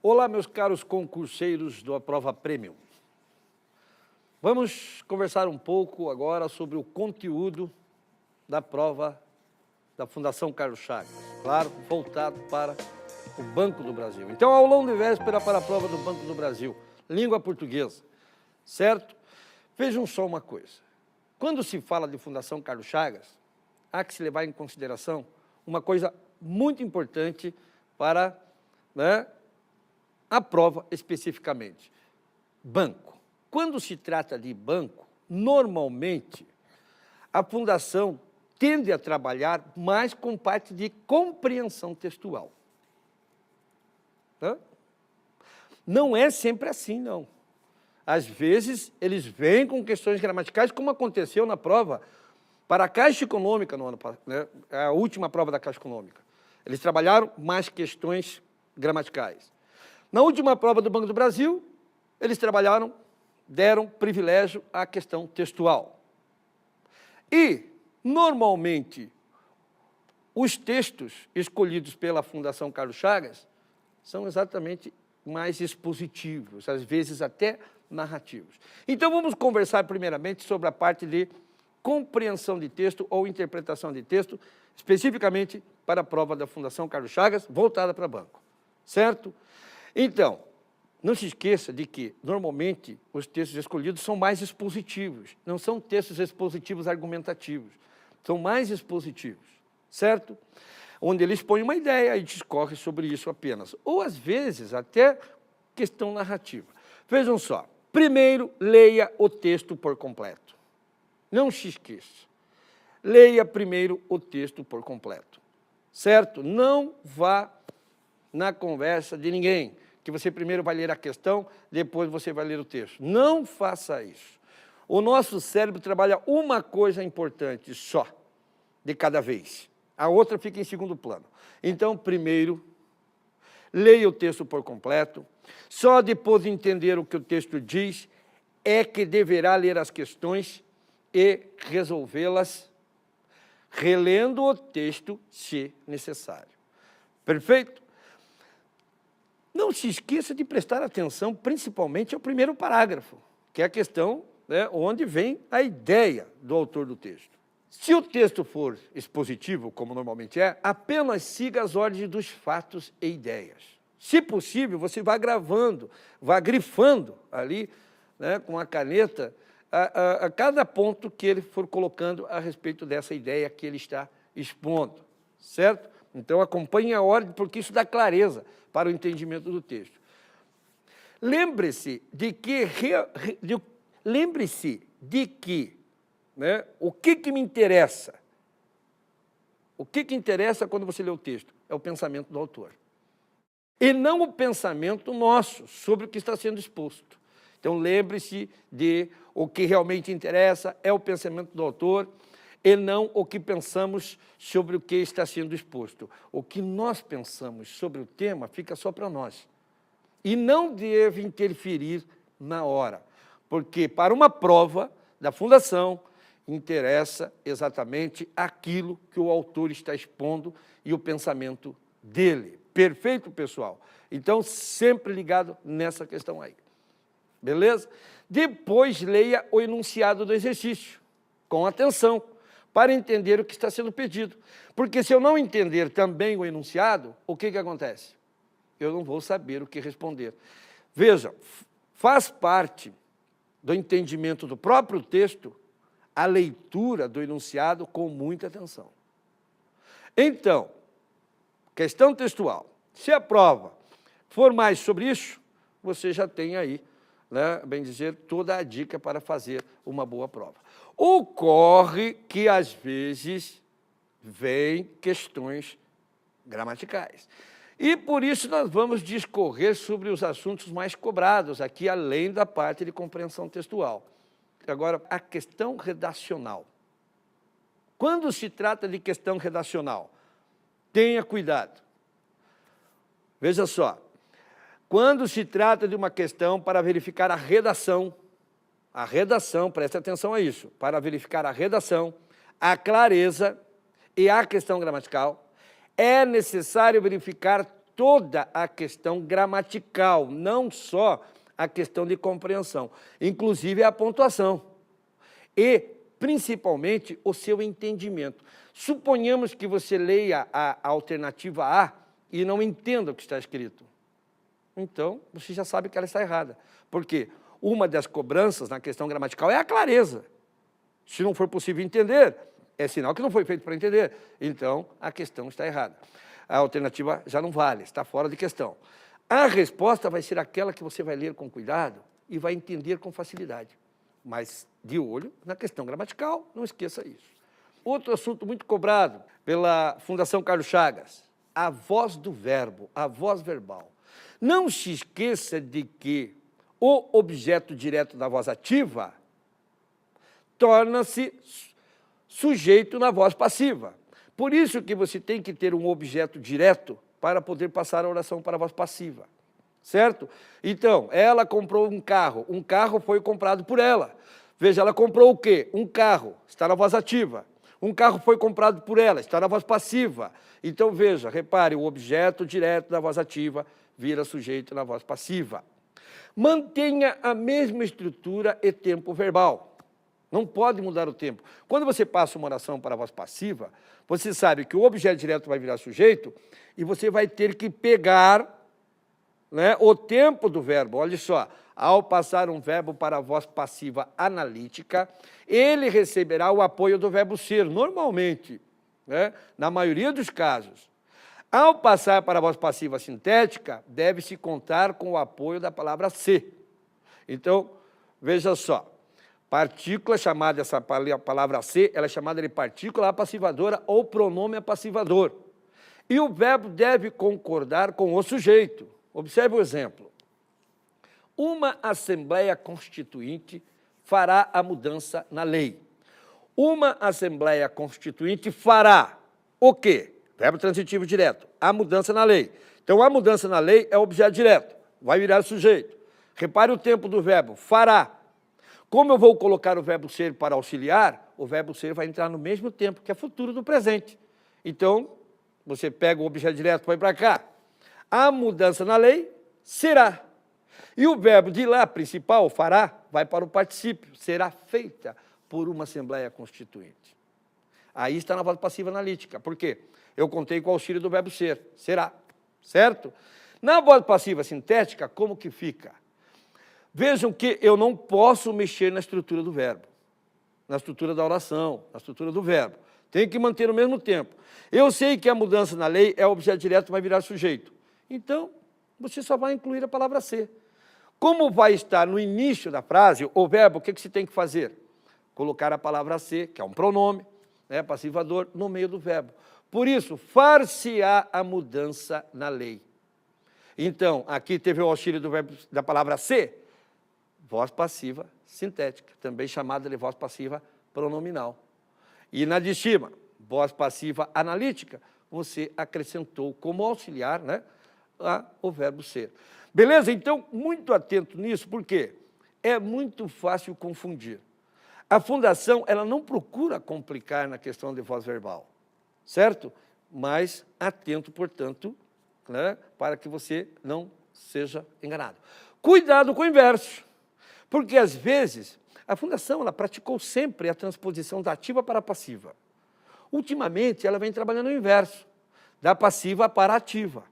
Olá, meus caros concurseiros do Aprova Premium. Vamos conversar um pouco agora sobre o conteúdo da prova da Fundação Carlos Chagas, claro, voltado para o Banco do Brasil. Então, aulão de véspera para a prova do Banco do Brasil, língua portuguesa, certo? Vejam só uma coisa, quando se fala de Fundação Carlos Chagas, há que se levar em consideração uma coisa muito importante para a prova especificamente. Banco. Quando se trata de banco, normalmente a fundação tende a trabalhar mais com parte de compreensão textual. Não é sempre assim, não. Às vezes, eles vêm com questões gramaticais, como aconteceu na prova para a Caixa Econômica, no ano, a última prova da Caixa Econômica. Eles trabalharam mais questões gramaticais. Na última prova do Banco do Brasil, eles deram privilégio à questão textual. E, normalmente, os textos escolhidos pela Fundação Carlos Chagas são exatamente mais expositivos, às vezes até narrativos. Então, vamos conversar primeiramente sobre a parte de compreensão de texto ou interpretação de texto, especificamente para a prova da Fundação Carlos Chagas, voltada para banco, certo? Então, não se esqueça de que, normalmente, os textos escolhidos são mais expositivos, não são textos expositivos argumentativos, são mais expositivos, certo? Onde eles põem uma ideia e discorrem sobre isso apenas, ou às vezes até questão narrativa. Vejam só, primeiro, leia o texto por completo. Não se esqueça, leia primeiro o texto por completo, certo? Não vá na conversa de ninguém, que você primeiro vai ler a questão, depois você vai ler o texto. Não faça isso. O nosso cérebro trabalha uma coisa importante só, de cada vez. A outra fica em segundo plano. Então, primeiro, leia o texto por completo. Só depois de entender o que o texto diz, é que deverá ler as questões e resolvê-las, relendo o texto, se necessário. Perfeito? Não se esqueça de prestar atenção, principalmente, ao primeiro parágrafo, que é a questão onde vem a ideia do autor do texto. Se o texto for expositivo, como normalmente é, apenas siga as ordens dos fatos e ideias. Se possível, você vá gravando, vá grifando ali, com a caneta, a cada ponto que ele for colocando a respeito dessa ideia que ele está expondo, certo? Então, acompanhe a ordem, porque isso dá clareza para o entendimento do texto. Lembre-se de que, o que me interessa? O que interessa quando você lê o texto? É o pensamento do autor. E não o pensamento nosso sobre o que está sendo exposto. Então, lembre-se de o que realmente interessa é o pensamento do autor e não o que pensamos sobre o que está sendo exposto. O que nós pensamos sobre o tema fica só para nós. E não deve interferir na hora, porque para uma prova da Fundação interessa exatamente aquilo que o autor está expondo e o pensamento dele. Perfeito, pessoal? Então, sempre ligado nessa questão aí. Beleza? Depois, leia o enunciado do exercício, com atenção, para entender o que está sendo pedido. Porque se eu não entender também o enunciado, o que acontece? Eu não vou saber o que responder. Veja, faz parte do entendimento do próprio texto a leitura do enunciado com muita atenção. Então, questão textual. Se a prova for mais sobre isso, você já tem aí, bem dizer, toda a dica para fazer uma boa prova. Ocorre que, às vezes, vêm questões gramaticais. E, por isso, nós vamos discorrer sobre os assuntos mais cobrados aqui, além da parte de compreensão textual. Agora, a questão redacional. Quando se trata de questão redacional, tenha cuidado. Veja só, quando se trata de uma questão para verificar a redação, preste atenção a isso, para verificar a redação, a clareza e a questão gramatical, é necessário verificar toda a questão gramatical, não só a questão de compreensão, inclusive a pontuação e, principalmente, o seu entendimento. Suponhamos que você leia a alternativa A e não entenda o que está escrito. Então, você já sabe que ela está errada. Por quê? Uma das cobranças na questão gramatical é a clareza. Se não for possível entender, é sinal que não foi feito para entender. Então, a questão está errada. A alternativa já não vale, está fora de questão. A resposta vai ser aquela que você vai ler com cuidado e vai entender com facilidade. Mas de olho na questão gramatical, não esqueça isso. Outro assunto muito cobrado pela Fundação Carlos Chagas, a voz do verbo, a voz verbal. Não se esqueça de que o objeto direto da voz ativa torna-se sujeito na voz passiva. Por isso que você tem que ter um objeto direto para poder passar a oração para a voz passiva, certo? Então, ela comprou um carro foi comprado por ela. Veja, ela comprou o quê? Um carro, está na voz ativa. Um carro foi comprado por ela, está na voz passiva. Então, veja, repare, o objeto direto da voz ativa vira sujeito na voz passiva. Mantenha a mesma estrutura e tempo verbal. Não pode mudar o tempo. Quando você passa uma oração para a voz passiva, você sabe que o objeto direto vai virar sujeito e você vai ter que pegar, né, o tempo do verbo. Olha só, ao passar um verbo para a voz passiva analítica, ele receberá o apoio do verbo ser, normalmente, né, na maioria dos casos. Ao passar para a voz passiva sintética, deve-se contar com o apoio da palavra ser. Então, veja só, partícula chamada, essa palavra ser, ela é chamada de partícula apassivadora ou pronome apassivador. E o verbo deve concordar com o sujeito. Observe o exemplo. Uma Assembleia Constituinte fará a mudança na lei. Uma Assembleia Constituinte fará o quê? Verbo transitivo direto, a mudança na lei. Então, a mudança na lei é objeto direto, vai virar sujeito. Repare o tempo do verbo, fará. Como eu vou colocar o verbo ser para auxiliar, o verbo ser vai entrar no mesmo tempo, que é futuro do presente. Então, você pega o objeto direto, põe para cá. A mudança na lei será. E o verbo de lá, principal, fará, vai para o particípio, será feita por uma Assembleia Constituinte. Aí está na voz passiva analítica. Por quê? Eu contei com o auxílio do verbo ser, será, certo? Na voz passiva sintética, como que fica? Vejam que eu não posso mexer na estrutura do verbo, na estrutura da oração, na estrutura do verbo. Tem que manter o mesmo tempo. Eu sei que a mudança na lei é objeto direto, vai virar sujeito. Então, você só vai incluir a palavra ser. Como vai estar no início da frase, o verbo, o que você tem que fazer? Colocar a palavra ser, que é um pronome, né, passivador, no meio do verbo. Por isso, far-se-á a mudança na lei. Então, aqui teve o auxílio do verbo, da palavra ser, voz passiva sintética, também chamada de voz passiva pronominal. E na de cima, voz passiva analítica, você acrescentou como auxiliar, né, o verbo ser. Beleza? Então, muito atento nisso, porque é muito fácil confundir. A Fundação, ela não procura complicar na questão de voz verbal, certo? Mas atento, portanto, né, para que você não seja enganado. Cuidado com o inverso, porque, às vezes, a Fundação ela praticou sempre a transposição da ativa para a passiva. Ultimamente, ela vem trabalhando o inverso, da passiva para a ativa.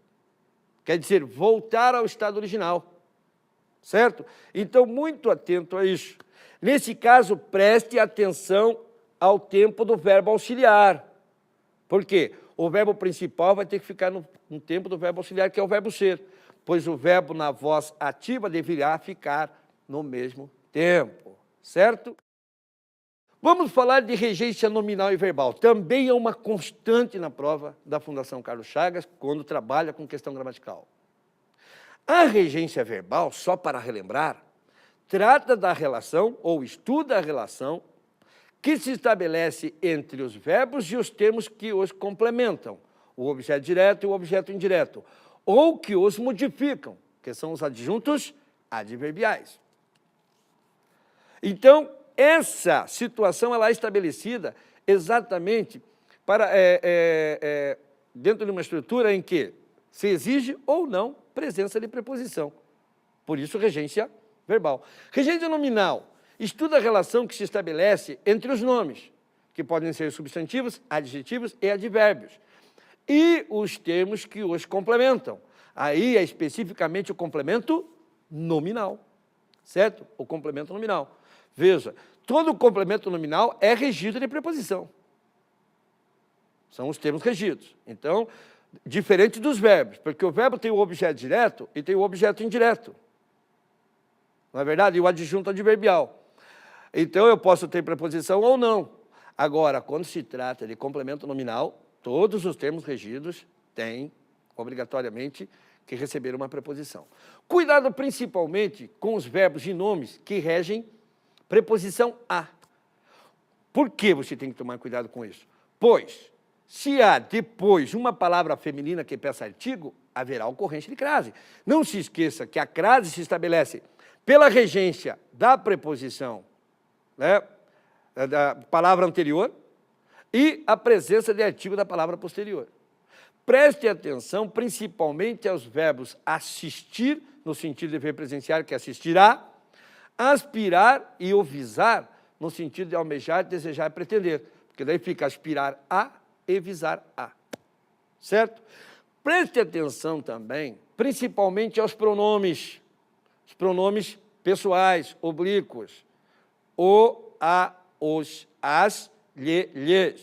Quer dizer, voltar ao estado original, certo? Então, muito atento a isso. Nesse caso, preste atenção ao tempo do verbo auxiliar. Por quê? O verbo principal vai ter que ficar no tempo do verbo auxiliar, que é o verbo ser, pois o verbo na voz ativa deverá ficar no mesmo tempo, certo? Vamos falar de regência nominal e verbal. Também é uma constante na prova da Fundação Carlos Chagas, quando trabalha com questão gramatical. A regência verbal, só para relembrar, trata da relação, ou estuda a relação, que se estabelece entre os verbos e os termos que os complementam, o objeto direto e o objeto indireto, ou que os modificam, que são os adjuntos adverbiais. Então, essa situação ela é estabelecida exatamente para, dentro de uma estrutura em que se exige ou não presença de preposição. Por isso, regência verbal. Regência nominal estuda a relação que se estabelece entre os nomes, que podem ser substantivos, adjetivos e advérbios, e os termos que os complementam. Aí é especificamente o complemento nominal, certo? O complemento nominal. Veja, todo complemento nominal é regido de preposição. São os termos regidos. Então, diferente dos verbos, porque o verbo tem o objeto direto e tem o objeto indireto. Não é verdade? E o adjunto adverbial. Então, eu posso ter preposição ou não. Agora, quando se trata de complemento nominal, todos os termos regidos têm, obrigatoriamente, que receber uma preposição. Cuidado principalmente com os verbos e nomes que regem preposição a. Por que você tem que tomar cuidado com isso? Pois, se há depois uma palavra feminina que peça artigo, haverá ocorrência de crase. Não se esqueça que a crase se estabelece pela regência da preposição, né, da palavra anterior e a presença de artigo da palavra posterior. Preste atenção principalmente aos verbos assistir, no sentido de ver presenciar, que é assistirá, aspirar e ovisar, no sentido de almejar, desejar e pretender, porque daí fica aspirar a e visar a, certo? Preste atenção também, principalmente aos pronomes, os pronomes pessoais, oblíquos, o, a, os, as, lhe, lhes.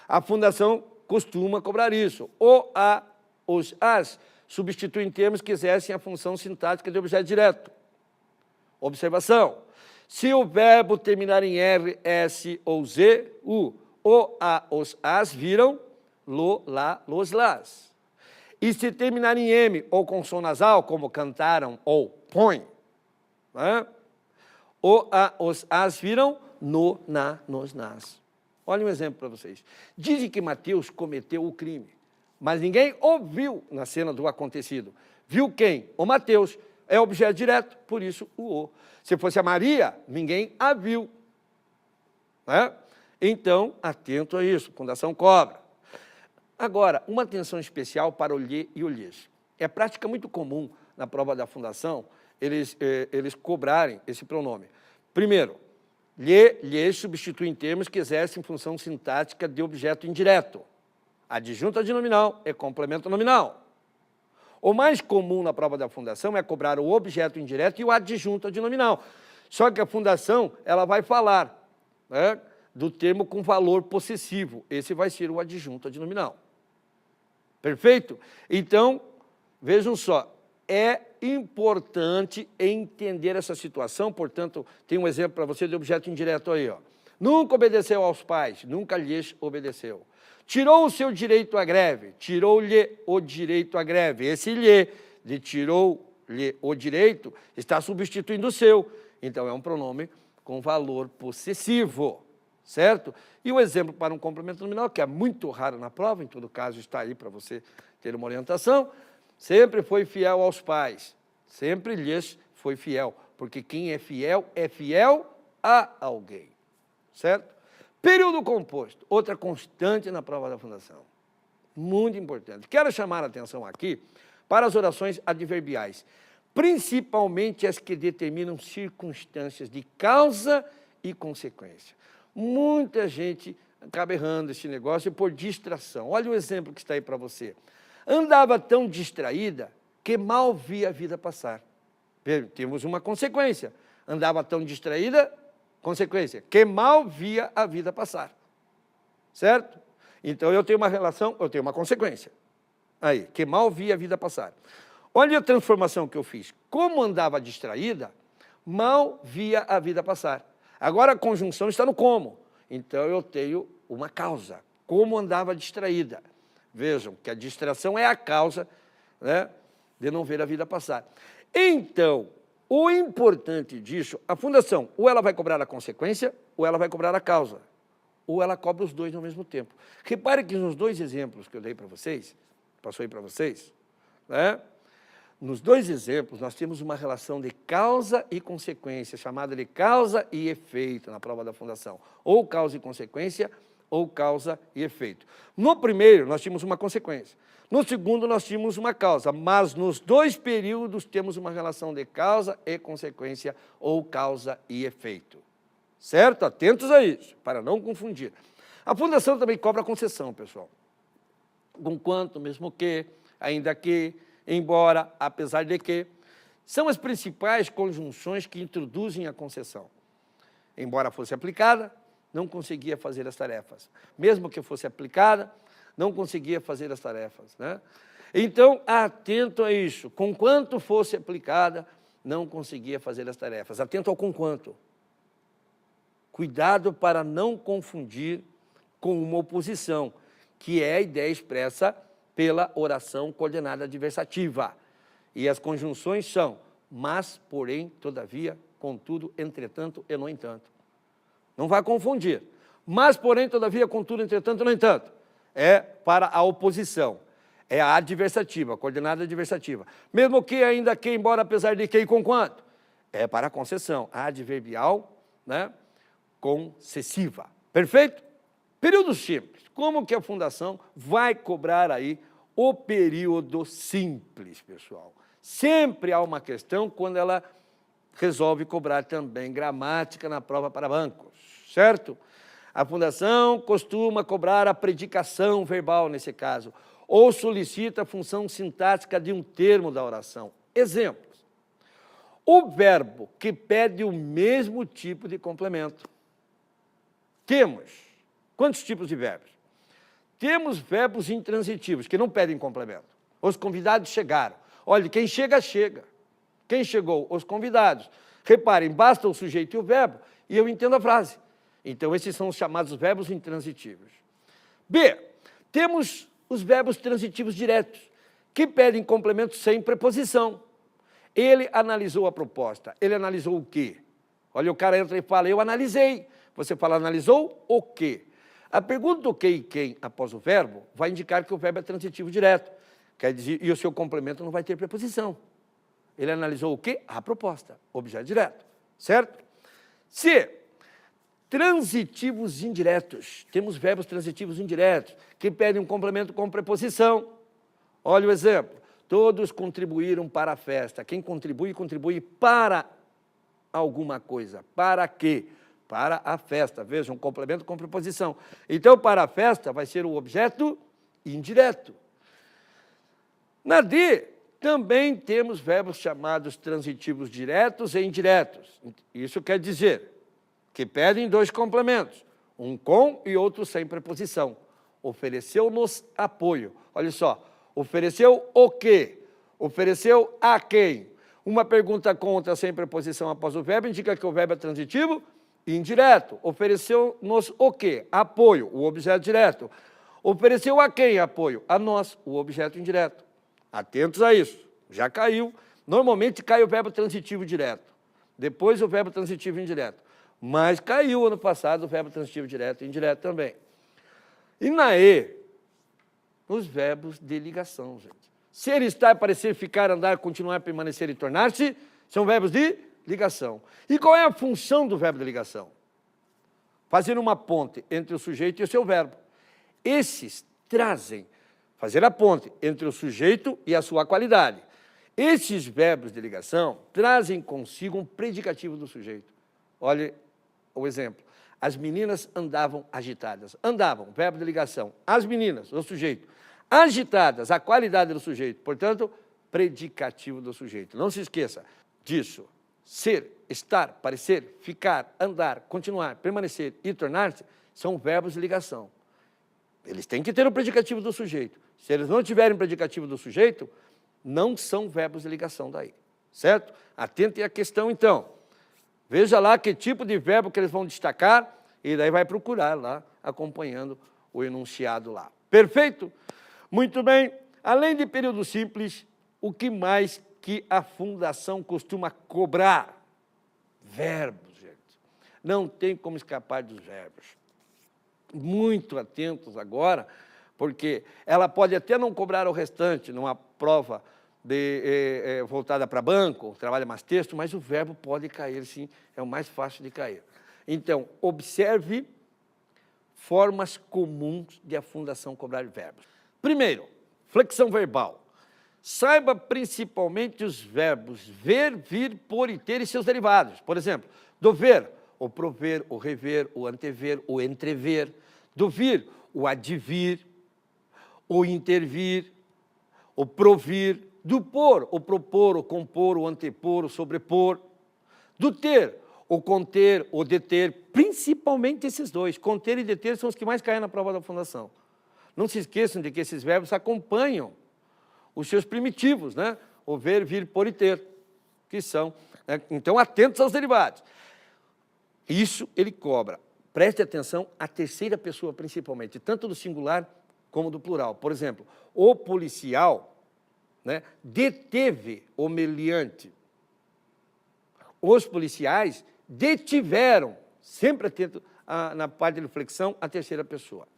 A Fundação costuma cobrar isso. O, a, os, as substituem termos que exercem a função sintática de objeto direto. Observação. Se o verbo terminar em R, S ou Z, o, a, os, as viram lo, lá, los, las. E se terminar em M ou com som nasal, como cantaram ou põe, né? O, a, os, as viram no, na, nos, nas. Olha um exemplo para vocês. Dizem que Mateus cometeu o crime, mas ninguém ouviu na cena do acontecido. Viu quem? O Mateus. É objeto direto, por isso o. Se fosse a Maria, ninguém a viu. Né? Então, atento a isso, Fundação cobra. Agora, uma atenção especial para o lhe e o lhes. É prática muito comum na prova da Fundação eles cobrarem esse pronome. Primeiro, lhe, lhes substituem termos que exercem função sintática de objeto indireto. Adjunto adnominal é complemento nominal. O mais comum na prova da Fundação é cobrar o objeto indireto e o adjunto adnominal. Só que a Fundação ela vai falar, né, do termo com valor possessivo. Esse vai ser o adjunto adnominal. Perfeito? Então, vejam só, é importante entender essa situação, portanto, tem um exemplo para você de objeto indireto aí, ó. Nunca obedeceu aos pais, nunca lhes obedeceu. Tirou o seu direito à greve, tirou-lhe o direito à greve. Esse lhe, de tirou-lhe o direito, está substituindo o seu. Então, é um pronome com valor possessivo, certo? E o exemplo para um complemento nominal, que é muito raro na prova, em todo caso está aí para você ter uma orientação, sempre foi fiel aos pais, sempre lhes foi fiel, porque quem é fiel a alguém, certo? Período composto, outra constante na prova da Fundação, muito importante. Quero chamar a atenção aqui para as orações adverbiais, principalmente as que determinam circunstâncias de causa e consequência. Muita gente acaba errando esse negócio por distração. Olha o exemplo que está aí para você. Andava tão distraída que mal via a vida passar. Temos uma consequência. Andava tão distraída, consequência, que mal via a vida passar. Certo? Então, eu tenho uma relação, eu tenho uma consequência. Aí, que mal via a vida passar. Olha a transformação que eu fiz. Como andava distraída, mal via a vida passar. Agora, a conjunção está no como. Então, eu tenho uma causa. Como andava distraída. Vejam que a distração é a causa, né, de não ver a vida passar. Então, o importante disso, a Fundação, ou ela vai cobrar a consequência, ou ela vai cobrar a causa. Ou ela cobra os dois ao mesmo tempo. Repare que nos dois exemplos que eu dei para vocês, passou aí para vocês, né, nos dois exemplos, nós temos uma relação de causa e consequência, chamada de causa e efeito na prova da Fundação. Ou causa e consequência, ou causa e efeito. No primeiro, nós tínhamos uma consequência. No segundo, nós tínhamos uma causa, mas nos dois períodos temos uma relação de causa e consequência ou causa e efeito. Certo? Atentos a isso, para não confundir. A fundação também cobra concessão, pessoal. Com quanto, mesmo que, ainda que, embora, apesar de que, são as principais conjunções que introduzem a concessão. Embora fosse aplicada, não conseguia fazer as tarefas. Mesmo que fosse aplicada, não conseguia fazer as tarefas, né? Então, atento a isso. Com quanto fosse aplicada, não conseguia fazer as tarefas. Atento ao com quanto. Cuidado para não confundir com uma oposição, que é a ideia expressa pela oração coordenada adversativa. E as conjunções são mas, porém, todavia, contudo, entretanto e no entanto. Não vai confundir. Mas, porém, todavia, contudo, entretanto e no entanto. É para a oposição, é a adversativa, a coordenada adversativa. Mesmo que, ainda que, embora, apesar de que e com quanto, é para a concessão, a adverbial, né, concessiva. Perfeito? Período simples. Como que a fundação vai cobrar aí o período simples, pessoal? Sempre há uma questão quando ela resolve cobrar também gramática na prova para bancos, certo? A fundação costuma cobrar a predicação verbal, nesse caso, ou solicita a função sintática de um termo da oração. Exemplos. O verbo que pede o mesmo tipo de complemento. Temos quantos tipos de verbos? Temos verbos intransitivos, que não pedem complemento. Os convidados chegaram. Olha, quem chega, chega. Quem chegou? Os convidados. Reparem, basta o sujeito e o verbo, e eu entendo a frase. Então, esses são os chamados verbos intransitivos. B, temos os verbos transitivos diretos, que pedem complemento sem preposição. Ele analisou a proposta. Ele analisou o quê? Olha, o cara entra e fala, eu analisei. Você fala, analisou o quê? A pergunta do que e quem após o verbo vai indicar que o verbo é transitivo direto. Quer dizer, e o seu complemento não vai ter preposição. Ele analisou o quê? A proposta, objeto direto, certo? C, transitivos indiretos. Temos verbos transitivos indiretos, que pedem um complemento com preposição. Olha o exemplo. Todos contribuíram para a festa. Quem contribui, contribui para alguma coisa. Para quê? Para a festa. Veja, um complemento com preposição. Então, para a festa, vai ser o objeto indireto. Na D, também temos verbos chamados transitivos diretos e indiretos. Isso quer dizer que pedem dois complementos, um com e outro sem preposição. Ofereceu-nos apoio. Olha só, ofereceu o quê? Ofereceu a quem? Uma pergunta com outra sem preposição após o verbo indica que o verbo é transitivo e indireto. Ofereceu-nos o quê? Apoio, o objeto direto. Ofereceu a quem apoio? A nós, o objeto indireto. Atentos a isso. Já caiu. Normalmente cai o verbo transitivo direto. Depois o verbo transitivo indireto. Mas caiu ano passado o verbo transitivo direto e indireto também. E na E, os verbos de ligação, gente. Ser, estar, parecer, ficar, andar, continuar, permanecer e tornar-se são verbos de ligação. E qual é a função do verbo de ligação? Fazer uma ponte entre o sujeito e o seu verbo. Esses trazem, fazer a ponte entre o sujeito e a sua qualidade. Esses verbos de ligação trazem consigo um predicativo do sujeito. Olha o exemplo. As meninas andavam agitadas. Andavam, verbo de ligação. As meninas, o sujeito. Agitadas, a qualidade do sujeito. Portanto, predicativo do sujeito. Não se esqueça disso. Ser, estar, parecer, ficar, andar, continuar, permanecer e tornar-se são verbos de ligação. Eles têm que ter o predicativo do sujeito. Se eles não tiverem o predicativo do sujeito, não são verbos de ligação daí. Certo? Atentem à questão, então. Veja lá que tipo de verbo que eles vão destacar e daí vai procurar lá, acompanhando o enunciado lá. Perfeito? Muito bem. Além de período simples, o que mais que a fundação costuma cobrar? Verbos, gente. Não tem como escapar dos verbos. Muito atentos agora, porque ela pode até não cobrar o restante numa prova voltada para banco, trabalha mais texto, mas o verbo pode cair, sim, é o mais fácil de cair. Então, observe, formas comuns de a Fundação cobrar verbos. Primeiro, flexão verbal. Saiba principalmente os verbos ver, vir, por e ter e seus derivados. Por exemplo, do ver, o prover, o rever, o antever, o entrever. Do vir, o advir, o intervir, o provir. Do por, o propor, o compor, o antepor, o sobrepor. Do ter, o conter, o deter, principalmente esses dois. Conter e deter são os que mais caem na prova da Fundação. Não se esqueçam de que esses verbos acompanham os seus primitivos, né? O ver, vir, por e ter, que são, né? Então, atentos aos derivados. Isso ele cobra. Preste atenção à terceira pessoa, principalmente, tanto do singular como do plural. Por exemplo, o policial, né, deteve o meliante. Os policiais detiveram, sempre atento na parte de flexão, a terceira pessoa.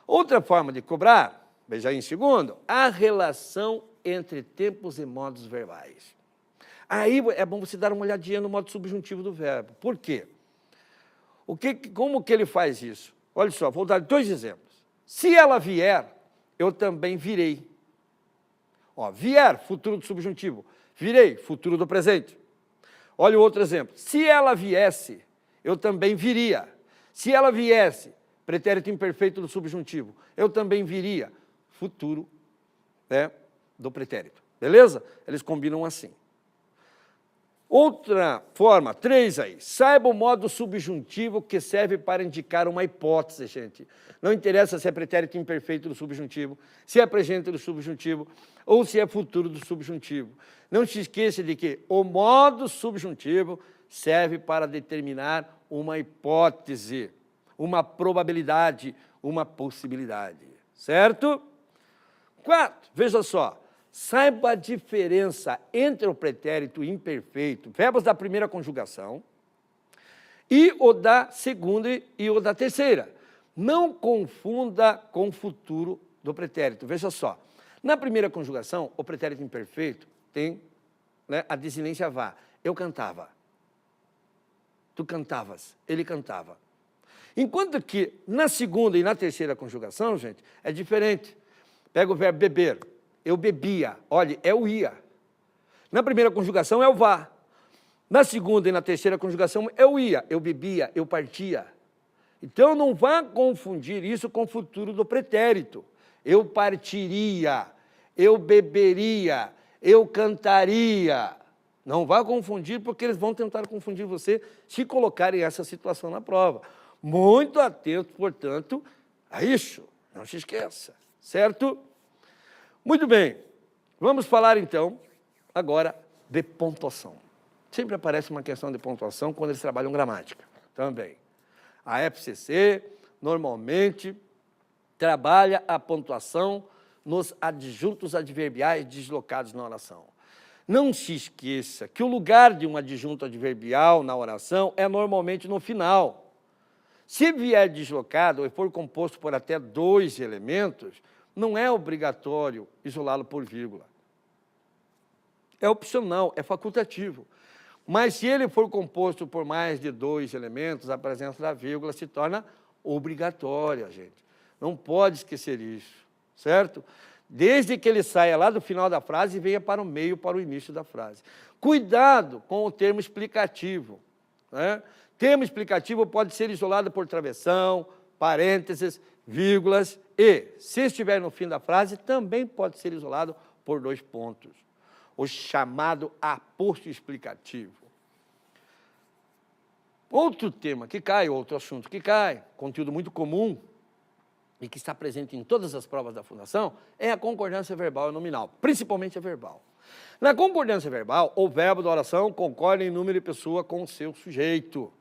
Outra forma de cobrar, veja aí em segundo, a relação entre tempos e modos verbais. Aí é bom você dar uma olhadinha no modo subjuntivo do verbo. Por quê? Como que ele faz isso? Olha só, vou dar 2 exemplos. Se ela vier, eu também virei. Ó, vier, futuro do subjuntivo. Virei, futuro do presente. Olha o outro exemplo. Se ela viesse, eu também viria. Se ela viesse, pretérito imperfeito do subjuntivo, eu também viria, futuro, né, do pretérito. Beleza? Eles combinam assim. Outra forma, 3 aí. Saiba o modo subjuntivo que serve para indicar uma hipótese, gente. Não interessa se é pretérito imperfeito do subjuntivo, se é presente do subjuntivo ou se é futuro do subjuntivo. Não se esqueça de que o modo subjuntivo serve para determinar uma hipótese, uma probabilidade, uma possibilidade. Certo? 4, veja só. Saiba a diferença entre o pretérito imperfeito, verbos da primeira conjugação, e o da segunda e o da terceira. Não confunda com o futuro do pretérito. Veja só, na primeira conjugação, o pretérito imperfeito tem, né, a desinência vá. Eu cantava. Tu cantavas. Ele cantava. Enquanto que na segunda e na terceira conjugação, gente, é diferente. Pega o verbo beber. Eu bebia. Olha, é o ia. Na primeira conjugação é o vá. Na segunda e na terceira conjugação é o ia. Eu bebia, eu partia. Então, não vá confundir isso com o futuro do pretérito. Eu partiria, eu beberia, eu cantaria. Não vá confundir, porque eles vão tentar confundir você se colocarem essa situação na prova. Muito atento, portanto, a isso. Não se esqueça, certo? Muito bem, vamos falar então agora de pontuação. Sempre aparece uma questão de pontuação quando eles trabalham gramática, também. A FCC normalmente trabalha a pontuação nos adjuntos adverbiais deslocados na oração. Não se esqueça que o lugar de um adjunto adverbial na oração é normalmente no final. Se vier deslocado e for composto por até 2 elementos, não é obrigatório isolá-lo por vírgula. É opcional, é facultativo. Mas se ele for composto por mais de 2 elementos, a presença da vírgula se torna obrigatória, gente. Não pode esquecer isso, certo? Desde que ele saia lá do final da frase e venha para o meio, para o início da frase. Cuidado com o termo explicativo, né? Termo explicativo pode ser isolado por travessão, parênteses, vírgulas e, se estiver no fim da frase, também pode ser isolado por 2 pontos. O chamado aposto explicativo. Outro tema que cai, outro assunto que cai, conteúdo muito comum e que está presente em todas as provas da Fundação, é a concordância verbal e nominal, principalmente a verbal. Na concordância verbal, o verbo da oração concorda em número e pessoa com o seu sujeito.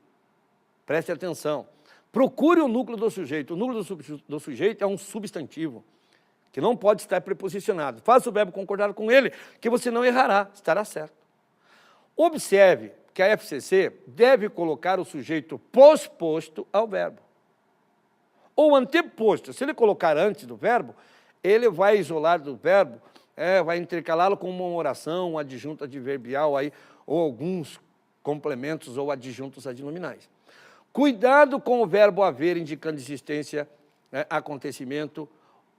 Preste atenção. Procure o núcleo do sujeito. O núcleo do sujeito é um substantivo, que não pode estar preposicionado. Faça o verbo concordar com ele, que você não errará, estará certo. Observe que a FCC deve colocar o sujeito posposto ao verbo. Ou anteposto. Se ele colocar antes do verbo, ele vai isolar do verbo, vai intercalá-lo com uma oração, um adjunto adverbial, aí, ou alguns complementos ou adjuntos adnominais. Cuidado com o verbo haver, indicando existência, né, acontecimento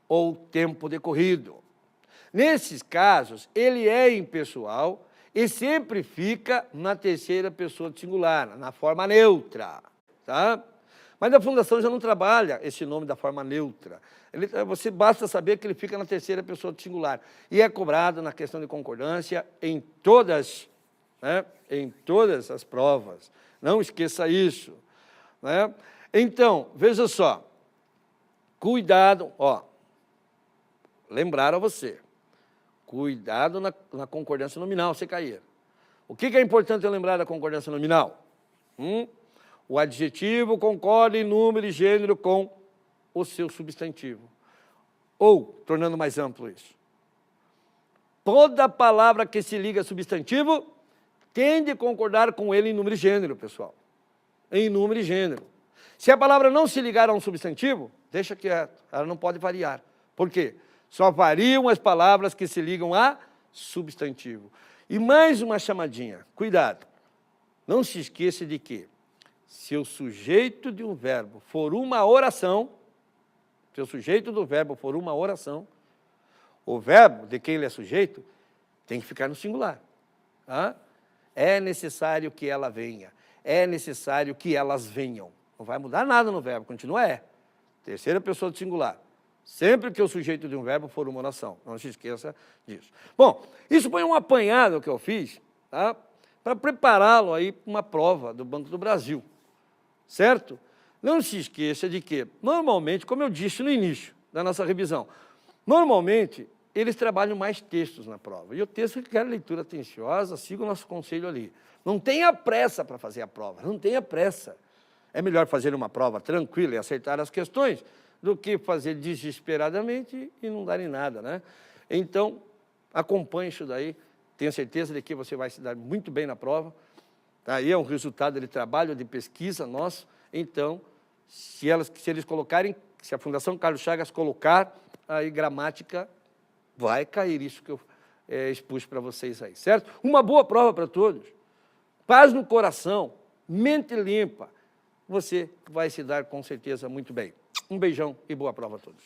ou tempo decorrido. Nesses casos, ele é impessoal e sempre fica na terceira pessoa do singular, na forma neutra, tá? Mas a Fundação já não trabalha esse nome da forma neutra. Você basta saber que ele fica na terceira pessoa do singular. E é cobrado na questão de concordância em todas, né, em todas as provas. Não esqueça isso, né? Então, veja só. Cuidado, ó. Lembraram a você. Cuidado na concordância nominal, você cair. O que é importante eu lembrar da concordância nominal? O adjetivo concorda em número e gênero com o seu substantivo. Ou, tornando mais amplo isso, toda palavra que se liga a substantivo tende a concordar com ele em número e gênero, pessoal. Em número e gênero. Se a palavra não se ligar a um substantivo, deixa quieto, ela não pode variar. Por quê? Só variam as palavras que se ligam a substantivo. E mais uma chamadinha, cuidado. Não se esqueça de que, se o sujeito de um verbo for uma oração, se o sujeito do verbo for uma oração, o verbo de quem ele é sujeito tem que ficar no singular. Tá? É necessário que ela venha, é necessário que elas venham. Não vai mudar nada no verbo, continua é. Terceira pessoa do singular. Sempre que o sujeito de um verbo for uma oração. Não se esqueça disso. Bom, isso foi um apanhado que eu fiz, tá? Para prepará-lo aí para uma prova do Banco do Brasil. Certo? Não se esqueça de que, normalmente, como eu disse no início da nossa revisão, normalmente eles trabalham mais textos na prova. E o texto requer leitura atenciosa, siga o nosso conselho ali. Não tenha pressa para fazer a prova, não tenha pressa. É melhor fazer uma prova tranquila e acertar as questões do que fazer desesperadamente e não dar em nada, né? Então, acompanhe isso daí, tenha certeza de que você vai se dar muito bem na prova. Aí é um resultado de trabalho, de pesquisa nosso. Então, se eles colocarem, se a Fundação Carlos Chagas colocar, aí gramática vai cair isso que eu expus para vocês aí, certo? Uma boa prova para todos. Paz no coração, mente limpa. Você vai se dar com certeza muito bem. Um beijão e boa prova a todos.